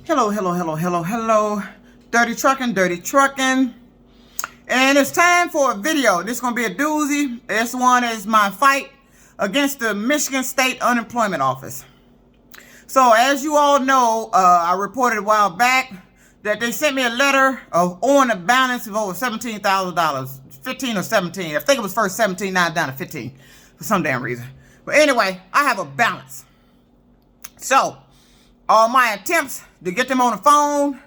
Hello, hello, hello, hello, hello. Dirty trucking, dirty trucking. And it's time for a video. This is going to be a doozy. This one is my fight against the Michigan State Unemployment Office. So as you all know, I reported a while back that they sent me a letter of owing a balance of over $17,000. 15 or 17. I think it was first 17, now down to 15 for some damn reason. But anyway, I have a balance. So all my attempts to get them on the phone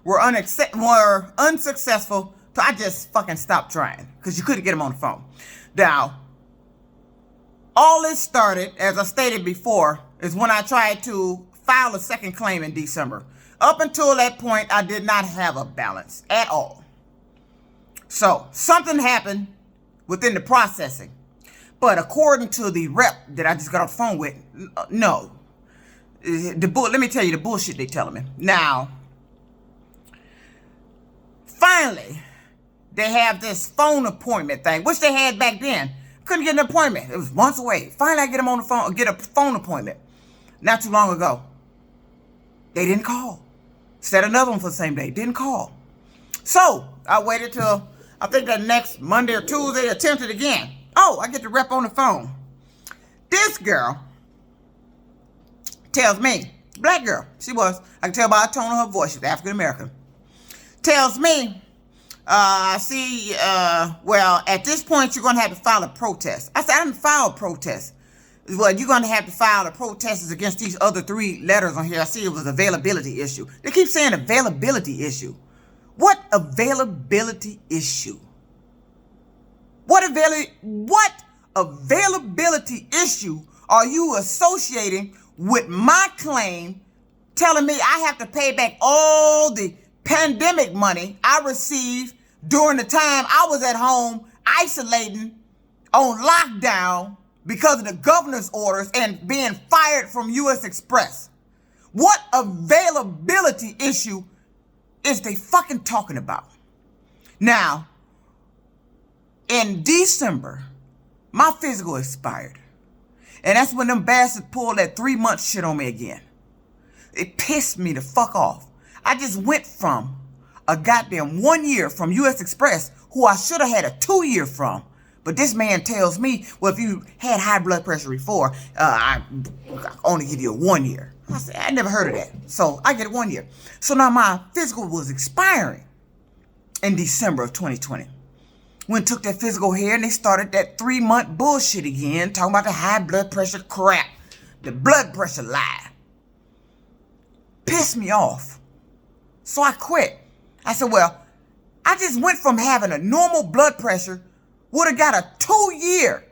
were unsuccessful. So I just fucking stopped trying because you couldn't get them on the phone. Now, all this started, as I stated before, is when I tried to file a second claim in December. Up until that point, I did not have a balance at all. So something happened within the processing. But according to the rep that I just got off the phone with, no. Let me tell you the bullshit they telling me. Now, finally, they have this phone appointment thing, which they had back then. Couldn't get an appointment. It was months away. Finally, I get them on the phone, get a phone appointment. Not too long ago. They didn't call. Set another one for the same day. Didn't call. So, I waited till, I think that next Monday or Tuesday, attempted again. Oh, I get the rep on the phone. This girl tells me, black girl, she was, I can tell by the tone of her voice, she's African American, tells me, I see, well, at this point, you're going to have to file a protest. I said, I didn't file a protest. Well, you're going to have to file a protest against these other 3 letters on here. I see it was availability issue. They keep saying availability issue. What availability issue? What availability issue are you associating with my claim telling me I have to pay back all the pandemic money I received during the time I was at home isolating on lockdown because of the governor's orders and being fired from USXPRESS? What availability issue is they fucking talking about? Now, in December, my physical expired. And that's when them bastards pulled that 3-month shit on me again. It pissed me the fuck off. I just went from a goddamn 1 year from USXPRESS, who I should have had a 2-year from. But this man tells me, well, if you had high blood pressure before, I only give you a 1 year. I said, I never heard of that. So I get a 1 year. So now my physical was expiring in December of 2020. Went took that physical here and they started that 3-month bullshit again, talking about the high blood pressure crap, the blood pressure lie. Pissed me off. So I quit. I said, well, I just went from having a normal blood pressure, would have got a 2-year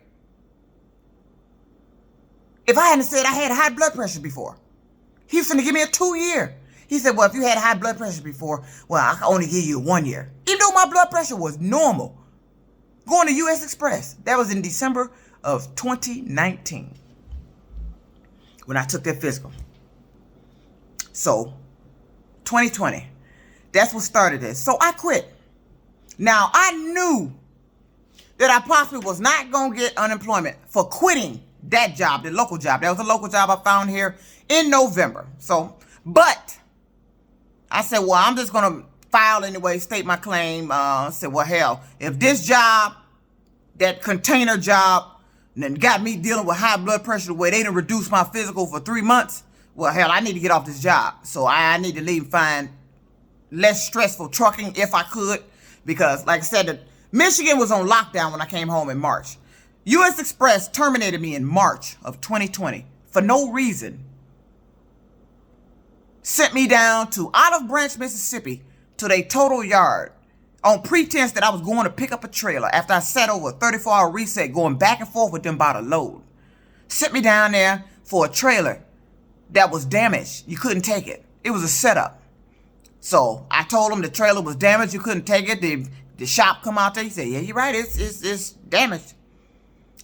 if I hadn't said I had high blood pressure before. He was going to give me a 2-year. He said, well, if you had high blood pressure before, well, I can only give you a 1 year. Even though my blood pressure was normal. Going to USXPRESS. That was in December of 2019 when I took that physical. So, 2020. That's what started this. So I quit. Now, I knew that I possibly was not going to get unemployment for quitting that job, the local job. That was a local job I found here in November. So, but I said, well, I'm just going to file anyway, state my claim. I said, well, hell, if this job, that container job, then got me dealing with high blood pressure the way they done reduced my physical for 3 months, well, hell, I need to get off this job. So I need to leave and find less stressful trucking if I could. Because, like I said, Michigan was on lockdown when I came home in March. USXPRESS terminated me in March of 2020 for no reason. Sent me down to Olive Branch, Mississippi, to their total yard on pretense that I was going to pick up a trailer after I sat over a 34-hour reset going back and forth with them about a load. Sent me down there for a trailer that was damaged. You couldn't take it. It was a setup. So I told them the trailer was damaged. You couldn't take it. The shop come out there. He said, yeah, you're right. It's damaged.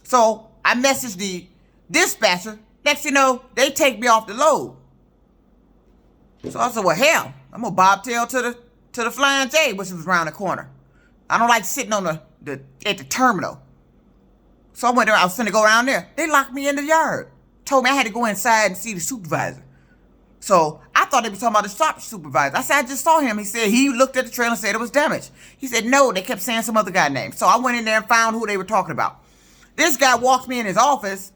So I messaged the dispatcher. Next thing you know, they take me off the load. So I said, well, hell, I'm going to bobtail to the Flying J, which was around the corner. I don't like sitting on at the terminal. So I went there. I was finna go around there. They locked me in the yard. Told me I had to go inside and see the supervisor. So I thought they were talking about the shop supervisor. I said, I just saw him. He said he looked at the trailer and said it was damaged. He said, no, they kept saying some other guy name. So I went in there and found who they were talking about. This guy walks me in his office,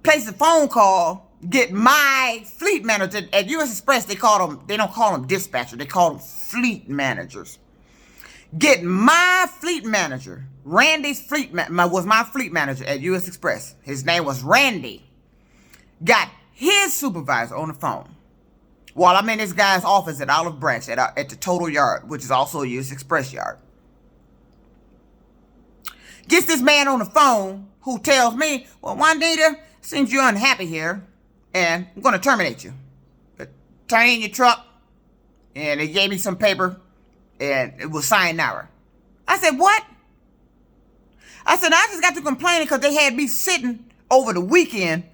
placed a phone call, get my fleet manager. At USXPRESS, they don't call them dispatcher. They call them fleet managers. Get my fleet manager. Randy's was my fleet manager at USXPRESS. His name was Randy. Got his supervisor on the phone while I'm in this guy's office at Olive Branch at the Total Yard, which is also a USXPRESS yard. Gets this man on the phone who tells me, well, Juanita, seems you're unhappy here, and I'm going to terminate you. Turn in your truck, and they gave me some paper, and it was signed now. I said, what? I said, I just got to complaining because they had me sitting over the weekend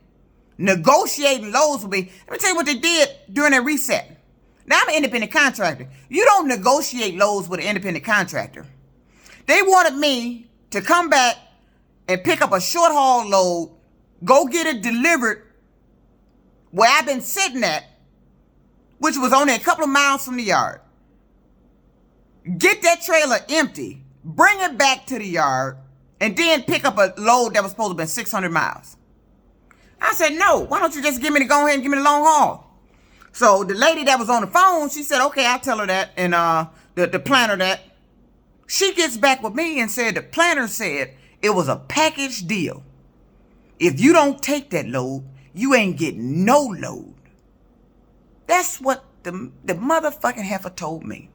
negotiating loads with me. Let me tell you what they did during that reset. Now, I'm an independent contractor. You don't negotiate loads with an independent contractor. They wanted me to come back and pick up a short haul load, go get it delivered where I've been sitting at, which was only a couple of miles from the yard. Get that trailer empty, bring it back to the yard, and then pick up a load that was supposed to have been 600 miles. I said, no, why don't you just go ahead and give me the long haul? So the lady that was on the phone, she said, okay, I'll tell her that, and the planner that. She gets back with me and said the planner said it was a package deal. If you don't take that load, you ain't getting no load. That's what the motherfucking heifer told me.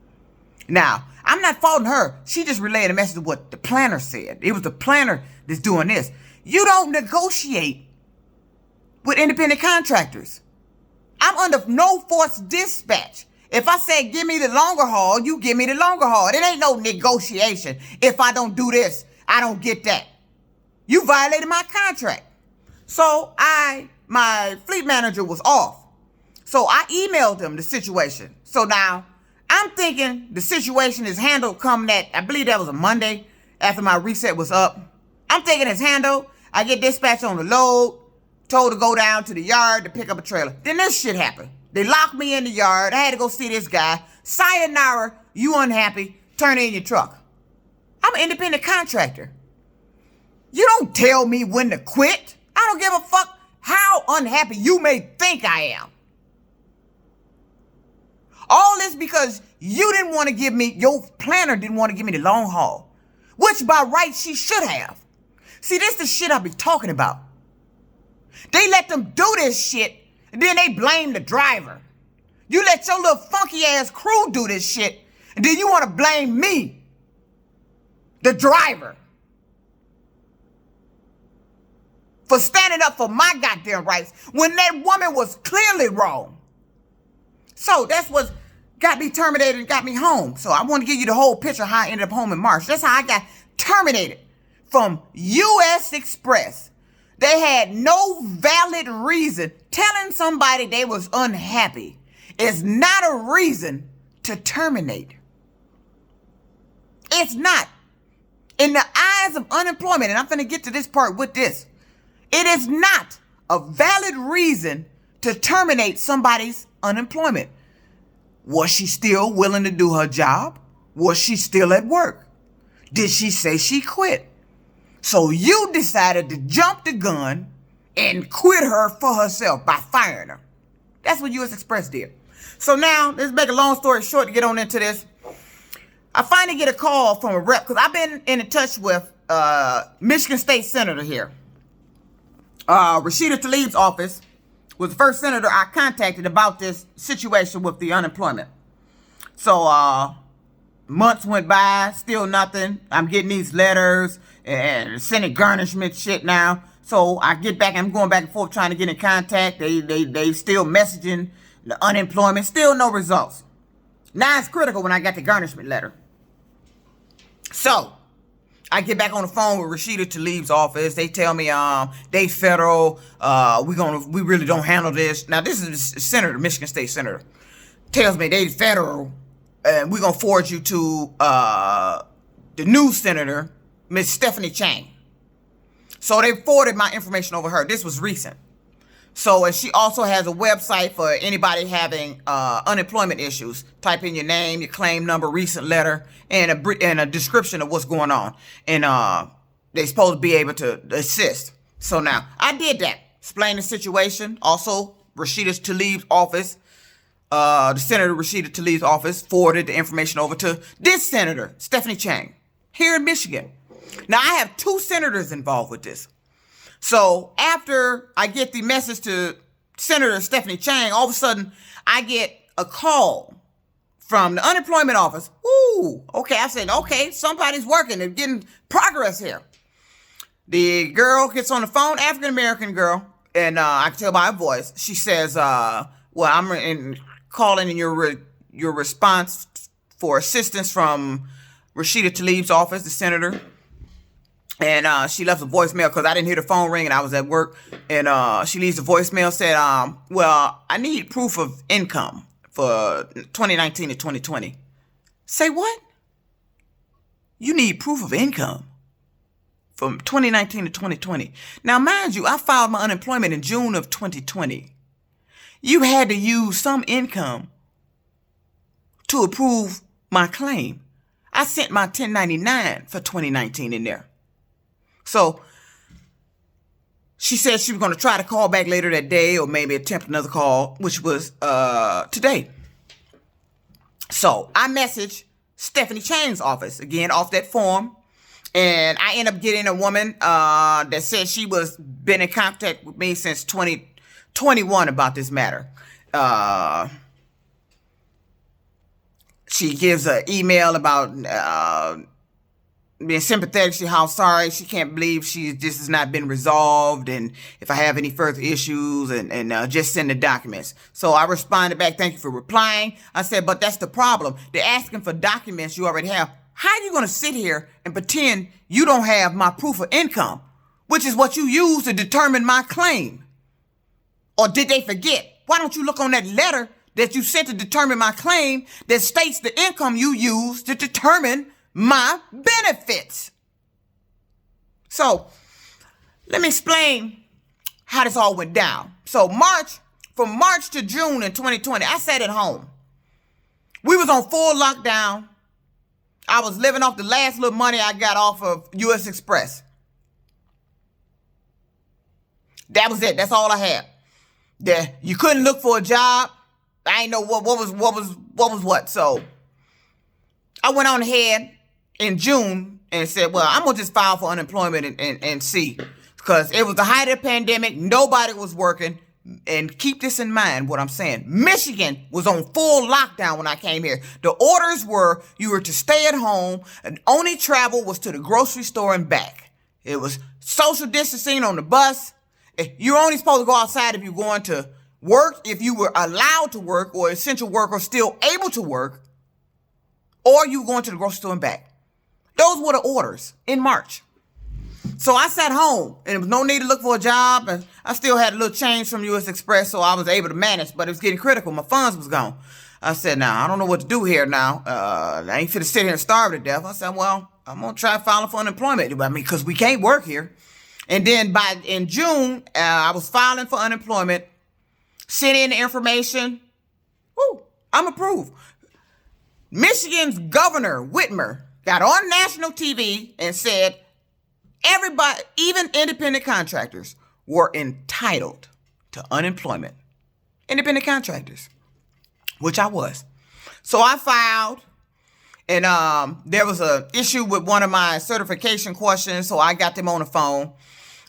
Now, I'm not faulting her. She just relayed a message of what the planner said. It was the planner that's doing this. You don't negotiate with independent contractors. I'm under no force dispatch. If I say, give me the longer haul, you give me the longer haul. It ain't no negotiation. If I don't do this, I don't get that. You violated my contract. So my fleet manager was off. So I emailed him the situation. So now I'm thinking the situation is handled come that, I believe that was a Monday after my reset was up. I'm thinking it's handled. I get dispatched on the load, told to go down to the yard to pick up a trailer. Then this shit happened. They locked me in the yard. I had to go see this guy. Sayonara, you unhappy, turn in your truck. I'm an independent contractor. You don't tell me when to quit. I don't give a fuck how unhappy you may think I am. All this because you didn't want to give me, your planner didn't want to give me the long haul, which by right she should have. See, this is the shit I be talking about. They let them do this shit, and then they blame the driver. You let your little funky ass crew do this shit, and then you want to blame me, the driver, for standing up for my goddamn rights when that woman was clearly wrong. So that's what got me terminated and got me home. So I want to give you the whole picture of how I ended up home in March. That's how I got terminated from USXPRESS. They had no valid reason. Telling somebody they was unhappy is not a reason to terminate. It's not. In the eyes of unemployment, and I'm going to get to this part with this, it is not a valid reason to terminate somebody's unemployment. Was she still willing to do her job? Was she still at work? Did she say she quit? So you decided to jump the gun and quit her for herself by firing her. That's what USXPRESS did. So now, let's make a long story short to get on into this. I finally get a call from a rep, because I've been in touch with Michigan State Senator here. Rashida Tlaib's office was the first senator I contacted about this situation with the unemployment. So months went by, still nothing. I'm getting these letters and sending garnishment shit now. So I get back, I'm going back and forth trying to get in contact. They still messaging the unemployment, still no results. Now it's critical when I got the garnishment letter. So I get back on the phone with Rashida Tlaib's office. They tell me, they federal, we really don't handle this. Now this is the senator, Michigan State Senator, tells me they federal, and we're gonna forward you to the new senator, Miss Stephanie Chang. So they forwarded my information over her. This was recent. So, and she also has a website for anybody having unemployment issues. Type in your name, your claim number, recent letter, and a description of what's going on. And they're supposed to be able to assist. So now, I did that. Explained the situation. Also, Rashida Tlaib's office, the Senator Rashida Tlaib's office, forwarded the information over to this Senator, Stephanie Chang, here in Michigan. Now, I have 2 senators involved with this. So after I get the message to Senator Stephanie Chang, all of a sudden I get a call from the unemployment office. Ooh, okay. I said, okay, somebody's working. They're getting progress here. The girl gets on the phone, African-American girl, and I can tell by her voice. She says, well, I'm calling in your response for assistance from Rashida Tlaib's office, the senator. And she left a voicemail because I didn't hear the phone ring and I was at work. And she leaves a voicemail, said, well, I need proof of income for 2019 to 2020. Say what? You need proof of income from 2019 to 2020. Now, mind you, I filed my unemployment in June of 2020. You had to use some income to approve my claim. I sent my 1099 for 2019 in there. So she said she was going to try to call back later that day or maybe attempt another call, which was today. So I messaged Stephanie Chang's office, again, off that form. And I ended up getting a woman that said she was been in contact with me since 2021 about this matter. She gives an email about being sympathetic to how sorry she can't believe this has not been resolved, and if I have any further issues, and just send the documents. So I responded back, thank you for replying. I said, but that's the problem. They're asking for documents you already have. How are you going to sit here and pretend you don't have my proof of income, which is what you use to determine my claim? Or did they forget? Why don't you look on that letter that you sent to determine my claim that states the income you use to determine my benefits? So let me explain how this all went down. So from March to June in 2020, I sat at home. We was on full lockdown. I was living off the last little money I got off of USXPRESS. That was it. That's all I had. You couldn't look for a job. I didn't know what was what. So I went on ahead in June and said, well, I'm going to just file for unemployment and see. Because it was the height of the pandemic. Nobody was working. And keep this in mind, what I'm saying. Michigan was on full lockdown when I came here. The orders were you were to stay at home and only travel was to the grocery store and back. It was social distancing on the bus. You're only supposed to go outside if you're going to work, if you were allowed to work or essential worker still able to work, or you were going to the grocery store and back. Those were the orders in March. So I sat home, and there was no need to look for a job, and I still had a little change from USXPRESS, so I was able to manage, but it was getting critical. My funds was gone. I said, now, I don't know what to do here now. I ain't finna sit here and starve to death. I said, well, I'm going to try filing for unemployment. I mean, because we can't work here. And then in June, I was filing for unemployment, sent in the information. Woo, I'm approved. Michigan's Governor Whitmer got on national TV and said, everybody, even independent contractors, were entitled to unemployment. Independent contractors, which I was. So I filed, and there was an issue with one of my certification questions, so I got them on the phone.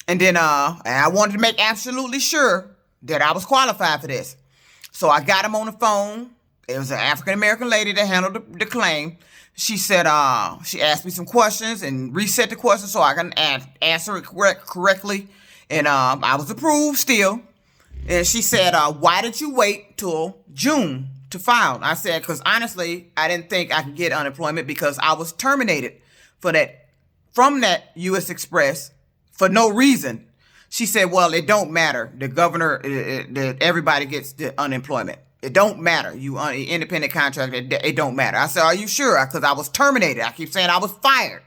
And then I wanted to make absolutely sure that I was qualified for this. So I got them on the phone. It was an African-American lady that handled the claim. She said, she asked me some questions and reset the questions so I can answer it correctly. And I was approved still. And she said, why did you wait till June to file? I said, because honestly, I didn't think I could get unemployment because I was terminated from that USXPRESS for no reason. She said, well, it don't matter. The governor, everybody gets the unemployment. It don't matter. You independent contractor, it don't matter. I said, are you sure? Because I was terminated. I keep saying I was fired.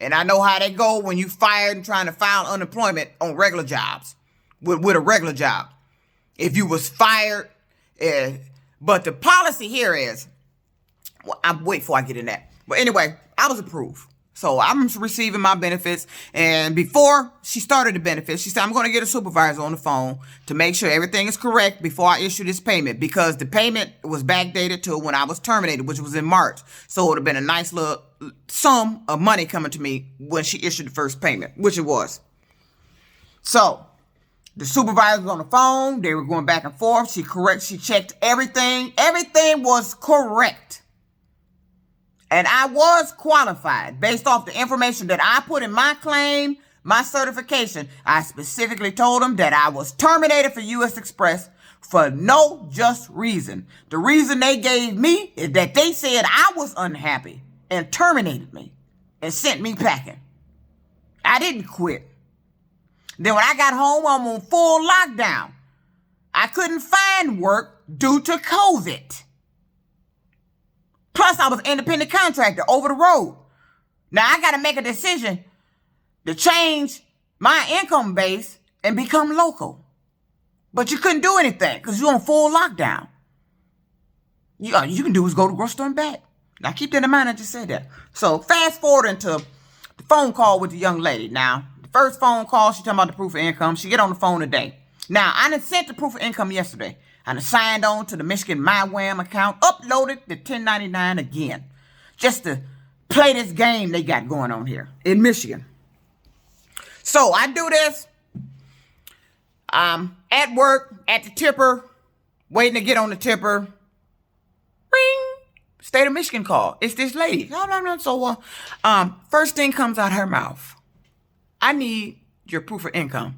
And I know how they go when you fired and trying to file unemployment on regular jobs, with a regular job. if you was fired. But the policy here is, well, I'm wait before I get in that. But anyway, I was approved. So I'm receiving my benefits. And before she started the benefits, she said, I'm going to get a supervisor on the phone to make sure everything is correct before I issue this payment, because the payment was backdated to when I was terminated, which was in March. So it would have been a nice little sum of money coming to me when she issued the first payment, which it was. So the supervisor was on the phone. They were going back and forth. She checked everything. Everything was correct. And I was qualified based off the information that I put in my claim, my certification. I specifically told them that I was terminated for USXPRESS for no just reason. The reason they gave me is that they said I was unhappy and terminated me and sent me packing. I didn't quit. Then when I got home, I'm on full lockdown. I couldn't find work due to COVID. Plus, I was an independent contractor over the road. Now, I got to make a decision to change my income base and become local. But you couldn't do anything because you're on full lockdown. You can do is go to the grocery store and back. Now, keep that in mind, I just said that. So, fast forward into the phone call with the young lady. Now, the first phone call, she talking about the proof of income. She get on the phone today. Now, I done sent the proof of income yesterday. I done signed on to the Michigan MyWham account, uploaded the 1099 again, just to play this game they got going on here in Michigan. So I do this. At work, at the tipper, waiting to get on the tipper. Ring. State of Michigan call. It's this lady. No. So, first thing comes out her mouth. I need your proof of income.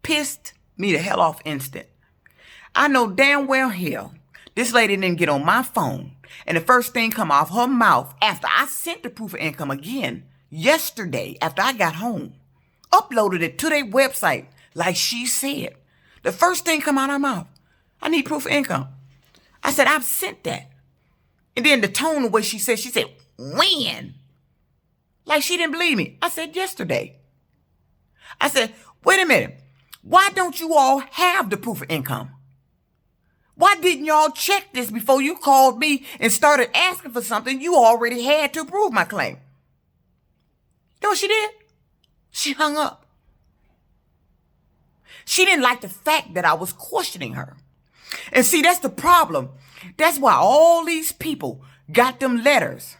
Pissed me the hell off instant. I know damn well hell this lady didn't get on my phone. And the first thing come off her mouth after I sent the proof of income again yesterday after I got home, uploaded it to their website like she said. The first thing come out of her mouth, I need proof of income. I said, I've sent that. And then the tone of what she said, when? Like she didn't believe me. I said, yesterday. I said, wait a minute. Why don't you all have the proof of income? Why didn't y'all check this before you called me and started asking for something you already had to approve my claim? You know what she did? She hung up. She didn't like the fact that I was questioning her. And see, that's the problem. That's why all these people got them letters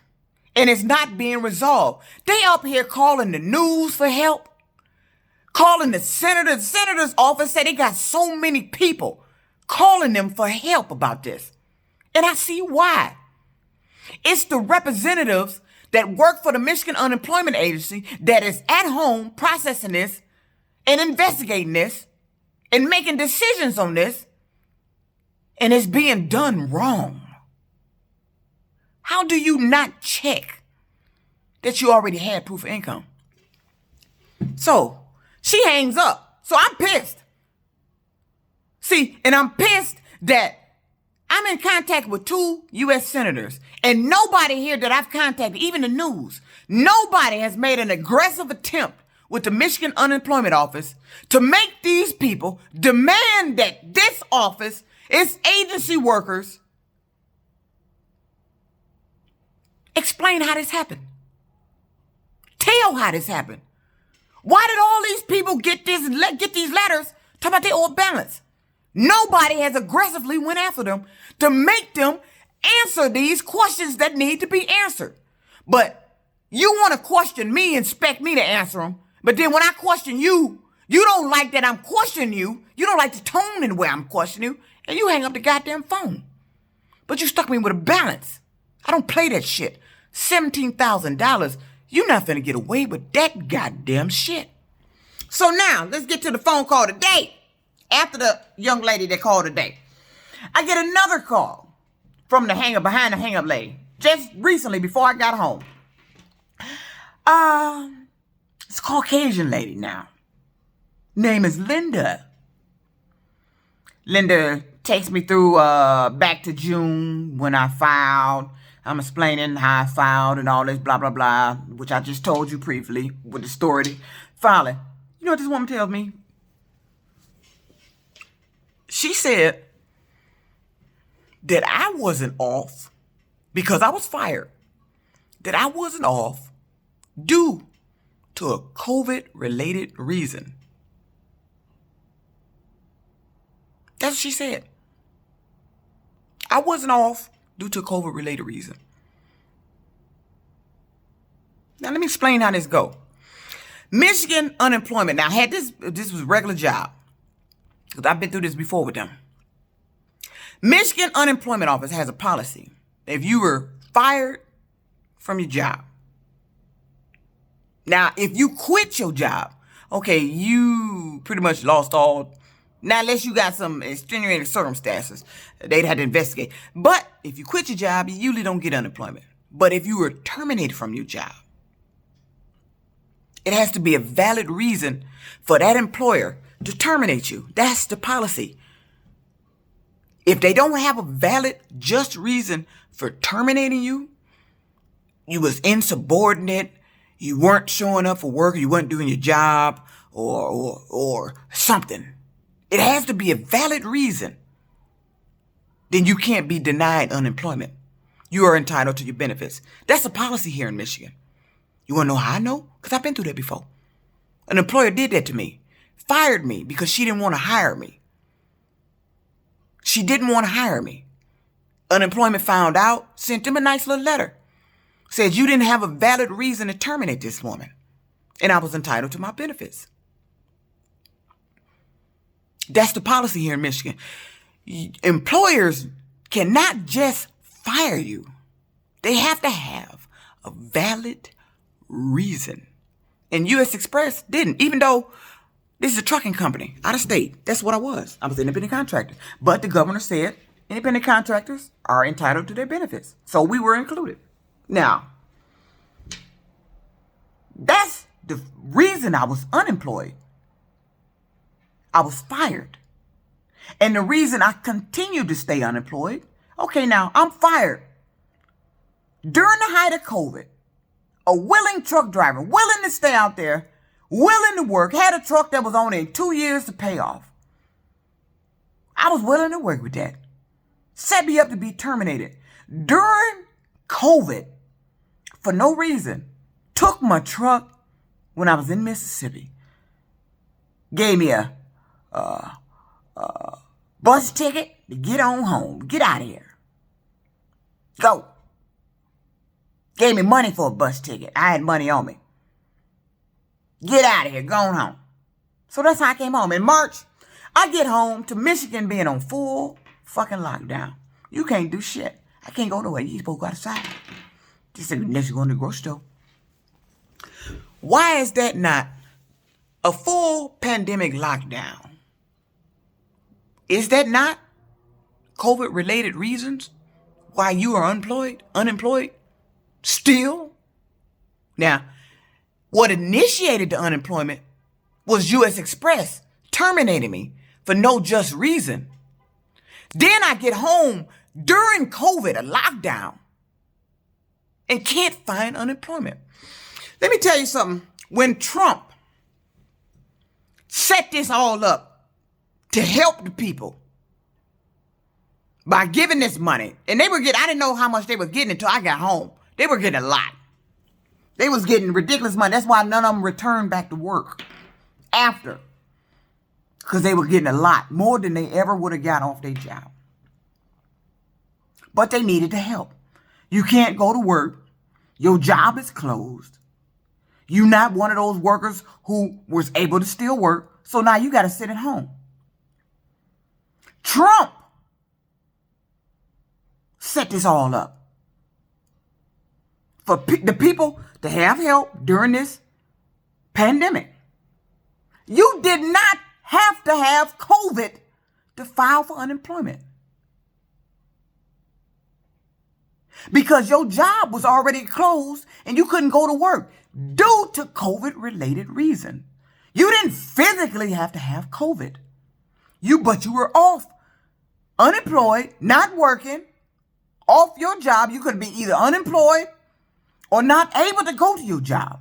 and it's not being resolved. They up here calling the news for help, calling the senator's office, say they got so many people calling them for help about this. And I see why. It's the representatives that work for the Michigan Unemployment Agency that is at home processing this and investigating this and making decisions on this, and it's being done wrong. How do you not check that you already had proof of income? So she hangs up. So I'm pissed. See, and I'm pissed that I'm in contact with 2 U.S. senators, and nobody here that I've contacted, even the news, nobody has made an aggressive attempt with the Michigan Unemployment Office to make these people demand that this office, its agency workers, explain how this happened. Tell how this happened. Why did all these people get these letters talking about their old balance? Nobody has aggressively went after them to make them answer these questions that need to be answered. But you want to question me and expect me to answer them. But then when I question you, you don't like that I'm questioning you. You don't like the tone in the way I'm questioning you. And you hang up the goddamn phone. But you stuck me with a balance. I don't play that shit. $17,000. You're not finna get away with that goddamn shit. So now, let's get to the phone call today. After the young lady that called today, I get another call from behind the hang-up lady. Just recently, before I got home. It's a Caucasian lady now. Name is Linda. Linda takes me through back to June when I filed. I'm explaining how I filed and all this blah, blah, blah, which I just told you briefly with the story filing. You know what this woman tells me? She said that I wasn't off because I was fired, that I wasn't off due to a COVID-related reason. That's what she said. I wasn't off due to a COVID-related reason. Now, let me explain how this go. Michigan unemployment. Now, I had this was a regular job, because I've been through this before with them. Michigan Unemployment Office has a policy. If you were fired from your job, now, if you quit your job, okay, you pretty much lost all. Now, unless you got some extenuating circumstances, they'd have to investigate. But if you quit your job, you usually don't get unemployment. But if you were terminated from your job, it has to be a valid reason for that employer to terminate you. That's the policy. If they don't have a valid, just reason for terminating you, you was insubordinate, you weren't showing up for work, you weren't doing your job, or something. It has to be a valid reason. Then you can't be denied unemployment. You are entitled to your benefits. That's a policy here in Michigan. You want to know how I know? Because I've been through that before. An employer did that to me. Fired me because she didn't want to hire me. She didn't want to hire me. Unemployment found out, sent them a nice little letter. Said you didn't have a valid reason to terminate this woman. And I was entitled to my benefits. That's the policy here in Michigan. Employers cannot just fire you. They have to have a valid reason. And USXPRESS didn't, even though this is a trucking company out of state. That's what I was. I was an independent contractor. But the governor said independent contractors are entitled to their benefits. So we were included. Now, that's the reason I was unemployed. I was fired. And the reason I continued to stay unemployed, okay, now I'm fired. During the height of COVID, a willing truck driver, willing to stay out there, willing to work, had a truck that was only 2 years to pay off. I was willing to work with that. Set me up to be terminated. During COVID, for no reason, took my truck when I was in Mississippi. Gave me a bus ticket to get on home. Get out of here. Go. Gave me money for a bus ticket. I had money on me. Get out of here. Go on home. So that's how I came home. In March, I get home to Michigan being on full fucking lockdown. You can't do shit. I can't go nowhere. You supposed to go outside. Just unless you go to the grocery store. Why is that not a full pandemic lockdown? Is that not COVID-related reasons why you are unemployed? Still? Now, what initiated the unemployment was USXPRESS terminating me for no just reason. Then I get home during COVID, a lockdown, and can't find unemployment. Let me tell you something. When Trump set this all up to help the people by giving this money, and I didn't know how much they were getting until I got home. They were getting a lot. They was getting ridiculous money. That's why none of them returned back to work after. Because they were getting a lot, more than they ever would have got off their job. But they needed the help. You can't go to work. Your job is closed. You're not one of those workers who was able to still work. So now you got to sit at home. Trump set this all up for the people to have help during this pandemic. You did not have to have COVID to file for unemployment, because your job was already closed and you couldn't go to work due to COVID-related reason. You didn't physically have to have COVID. But you were off, unemployed, not working, off your job. You could be either unemployed or not able to go to your job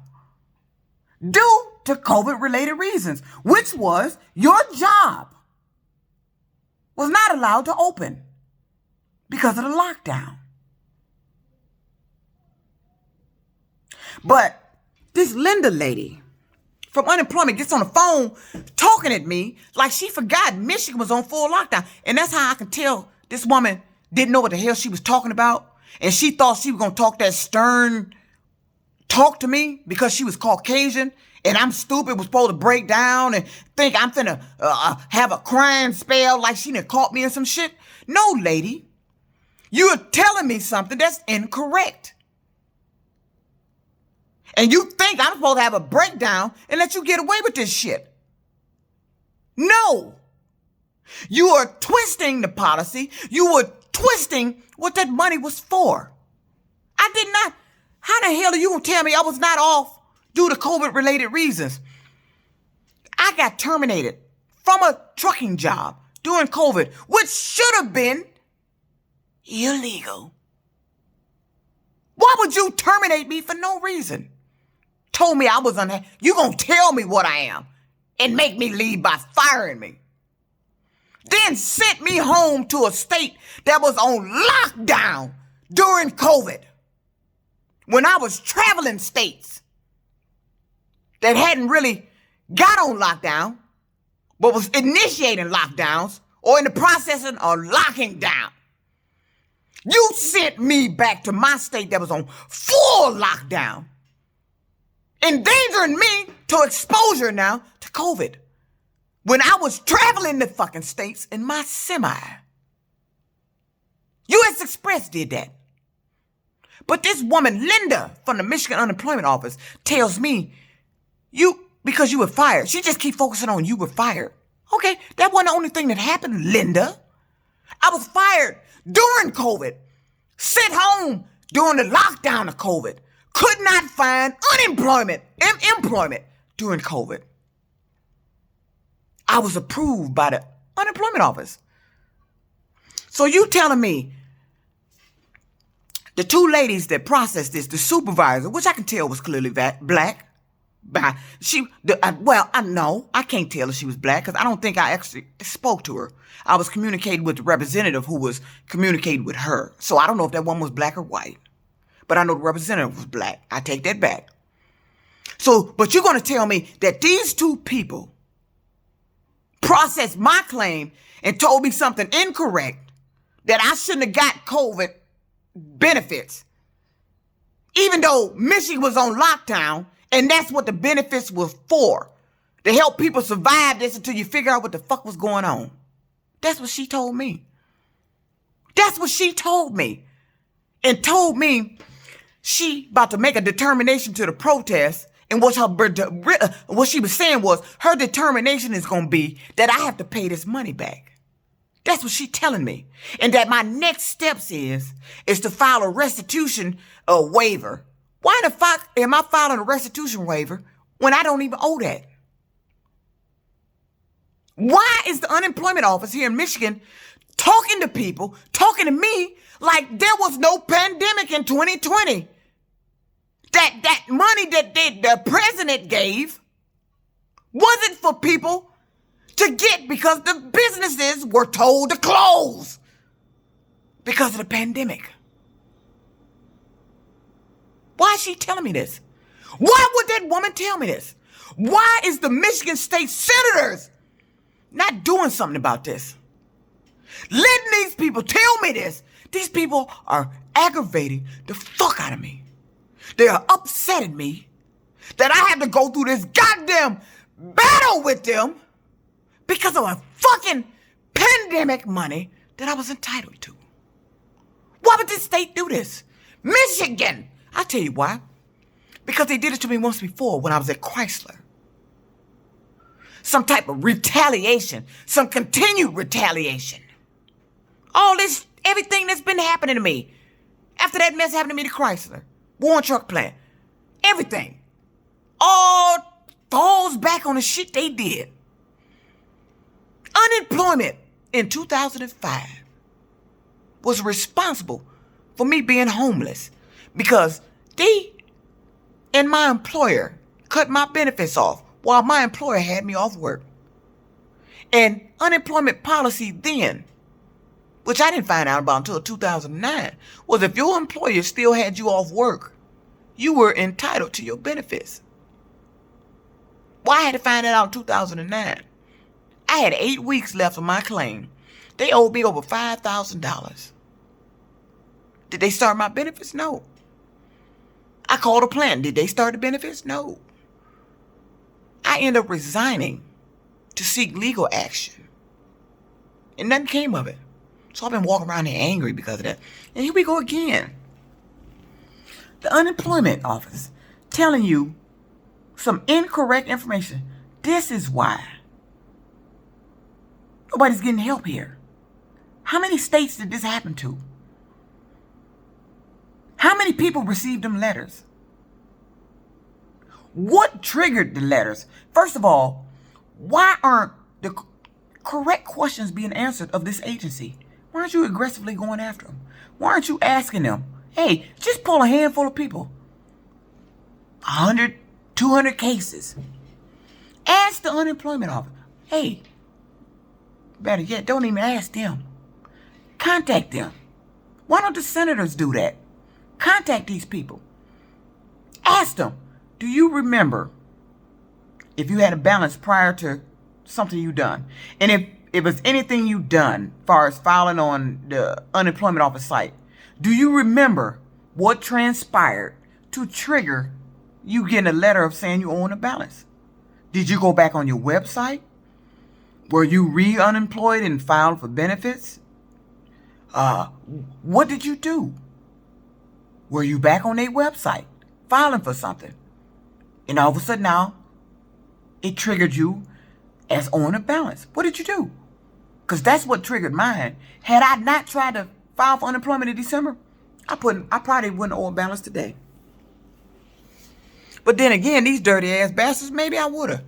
due to COVID-related reasons, which was your job. was not allowed to open because of the lockdown. But this Linda lady from unemployment gets on the phone talking at me like she forgot Michigan was on full lockdown. And that's how I can tell this woman didn't know what the hell she was talking about. And she thought she was going to talk that stern talk to me because she was Caucasian. And I'm stupid, was supposed to break down and think I'm finna have a crying spell like she done caught me in some shit. No, lady. You're telling me something that's incorrect. And you think I'm supposed to have a breakdown and let you get away with this shit. No. You are twisting the policy. You were twisting what that money was for. I did not. How the hell are you going to tell me I was not off due to COVID-related reasons? I got terminated from a trucking job during COVID, which should have been illegal. Why would you terminate me for no reason? Told me I was unhappy. You gonna tell me what I am and make me leave by firing me. Then sent me home to a state that was on lockdown during COVID. When I was traveling states that hadn't really got on lockdown, but was initiating lockdowns or in the process of locking down. You sent me back to my state that was on full lockdown, endangering me to exposure now to COVID when I was traveling the fucking states in my semi. USXPRESS did that. But this woman, Linda, from the Michigan Unemployment Office, tells me, because you were fired. She just keep focusing on you were fired. Okay, that wasn't the only thing that happened, Linda. I was fired during COVID, sent home during the lockdown of COVID, could not find employment during COVID. I was approved by the unemployment office. So you telling me the two ladies that processed this, the supervisor, which I can tell was clearly black, I know I can't tell if she was black because I don't think I actually spoke to her. I was communicating with the representative who was communicating with her. So I don't know if that one was black or white, but I know the representative was black. I take that back. So, but you're going to tell me that these two people processed my claim and told me something incorrect, that I shouldn't have got COVID benefits, even though Michigan was on lockdown, and that's what the benefits were for, to help people survive this until you figure out what the fuck was going on. That's what she told me. That's what she told me. And told me she about to make a determination to the protest, and what she was saying was her determination is going to be that I have to pay this money back. That's what she's telling me. And that my next steps is to file a restitution waiver. Why the fuck am I filing a restitution waiver when I don't even owe that? Why is the unemployment office here in Michigan talking to people, talking to me like there was no pandemic in 2020? That money that the president gave wasn't for people to get because the businesses were told to close because of the pandemic. Why is she telling me this? Why would that woman tell me this? Why is the Michigan State Senators not doing something about this? Letting these people tell me this. These people are aggravating the fuck out of me. They are upsetting me that I have to go through this goddamn battle with them because of a fucking pandemic money that I was entitled to. Why would this state do this? Michigan! I'll tell you why. Because they did it to me once before when I was at Chrysler. Some type of retaliation. Some continued retaliation. All this, everything that's been happening to me. After that mess happened to me to Chrysler. Warren Truck Plant. Everything. All falls back on the shit they did. Unemployment in 2005 was responsible for me being homeless because they and my employer cut my benefits off while my employer had me off work. And unemployment policy then, which I didn't find out about until 2009, was if your employer still had you off work, you were entitled to your benefits. Well, I had to find that out in 2009. I had 8 weeks left of my claim. They owed me over $5,000. Did they start my benefits? No. I called a plan. Did they start the benefits? No. I ended up resigning to seek legal action. And nothing came of it. So I've been walking around here angry because of that. And here we go again. The unemployment office telling you some incorrect information. This is why nobody's getting help here. How many states did this happen to? How many people received them letters? What triggered the letters? First of all, why aren't the correct questions being answered of this agency? Why aren't you aggressively going after them? Why aren't you asking them, hey, just pull a handful of people. 100, 200 cases. Ask the unemployment office. Hey, better yet, don't even ask them. Contact them. Why don't the senators do that? Contact these people. Ask them, do you remember if you had a balance prior to something you done? And if it was anything you done as far as filing on the unemployment office site, do you remember what transpired to trigger you getting a letter of saying you own a balance? Did you go back on your website? Were you re-unemployed and filed for benefits? What did you do? Were you back on their website filing for something? And all of a sudden now, it triggered you as owing a balance. What did you do? Because that's what triggered mine. Had I not tried to file for unemployment in December, I probably wouldn't owe a balance today. But then again, these dirty ass bastards, maybe I would have.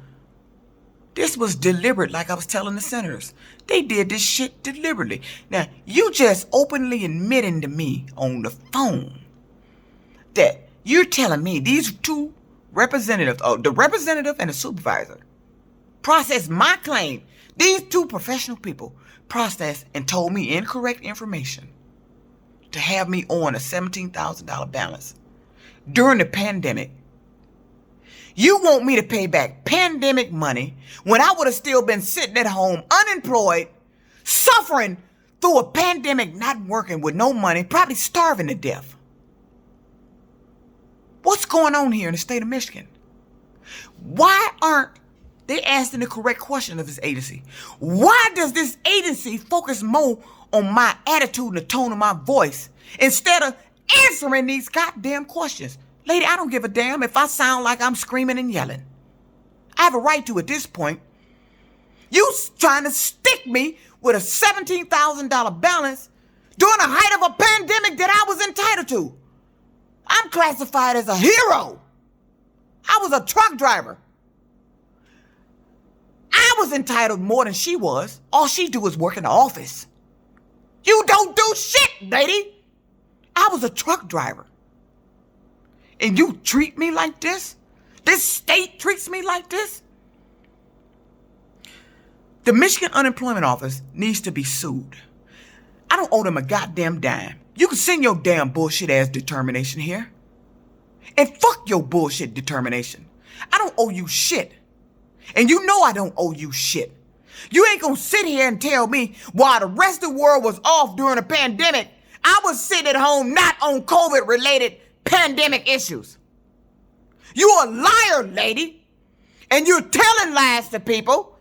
This was deliberate, like I was telling the senators. They did this shit deliberately. Now, you just openly admitting to me on the phone that you're telling me these two representatives, the representative and the supervisor, processed my claim. These two professional people processed and told me incorrect information to have me on a $17,000 balance during the pandemic. You want me to pay back pandemic money when I would have still been sitting at home unemployed, suffering through a pandemic, not working with no money, probably starving to death. What's going on here in the state of Michigan? Why aren't they asking the correct question of this agency? Why does this agency focus more on my attitude and the tone of my voice instead of answering these goddamn questions? Lady, I don't give a damn if I sound like I'm screaming and yelling. I have a right to at this point. You trying to stick me with a $17,000 balance during the height of a pandemic that I was entitled to. I'm classified as a hero. I was a truck driver. I was entitled more than she was. All she do is work in the office. You don't do shit, lady. I was a truck driver. And you treat me like this? This state treats me like this? The Michigan Unemployment Office needs to be sued. I don't owe them a goddamn dime. You can send your damn bullshit ass determination here. And fuck your bullshit determination. I don't owe you shit. And you know I don't owe you shit. You ain't gonna sit here and tell me while the rest of the world was off during a pandemic, I was sitting at home not on COVID-related pandemic issues. You a liar, lady. And you're telling lies to people.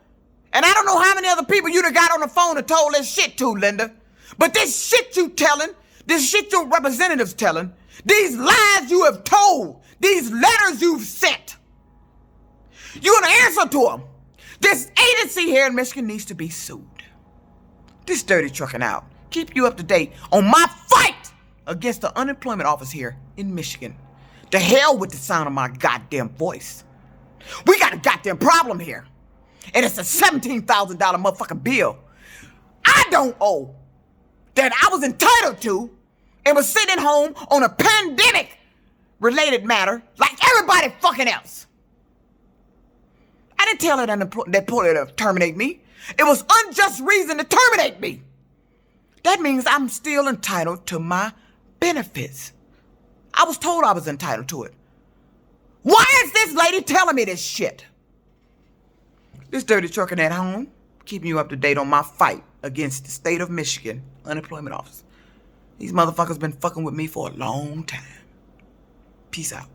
And I don't know how many other people you done got on the phone and told this shit to, Linda. But this shit you telling, this shit your representatives telling, these lies you have told, these letters you've sent, you're gonna answer to them. This agency here in Michigan needs to be sued. This dirty trucking out. Keep you up to date on my fight against the unemployment office here in Michigan. To hell with the sound of my goddamn voice. We got a goddamn problem here. And it's a $17,000 motherfucking bill I don't owe, that I was entitled to, and was sitting at home on a pandemic related matter like everybody fucking else. I didn't tell her that to terminate me. It was unjust reason to terminate me. That means I'm still entitled to my benefits. I was told I was entitled to it. Why is this lady telling me this shit? This dirty trucker at home, keeping you up to date on my fight against the state of Michigan unemployment office. These motherfuckers been fucking with me for a long time. Peace out.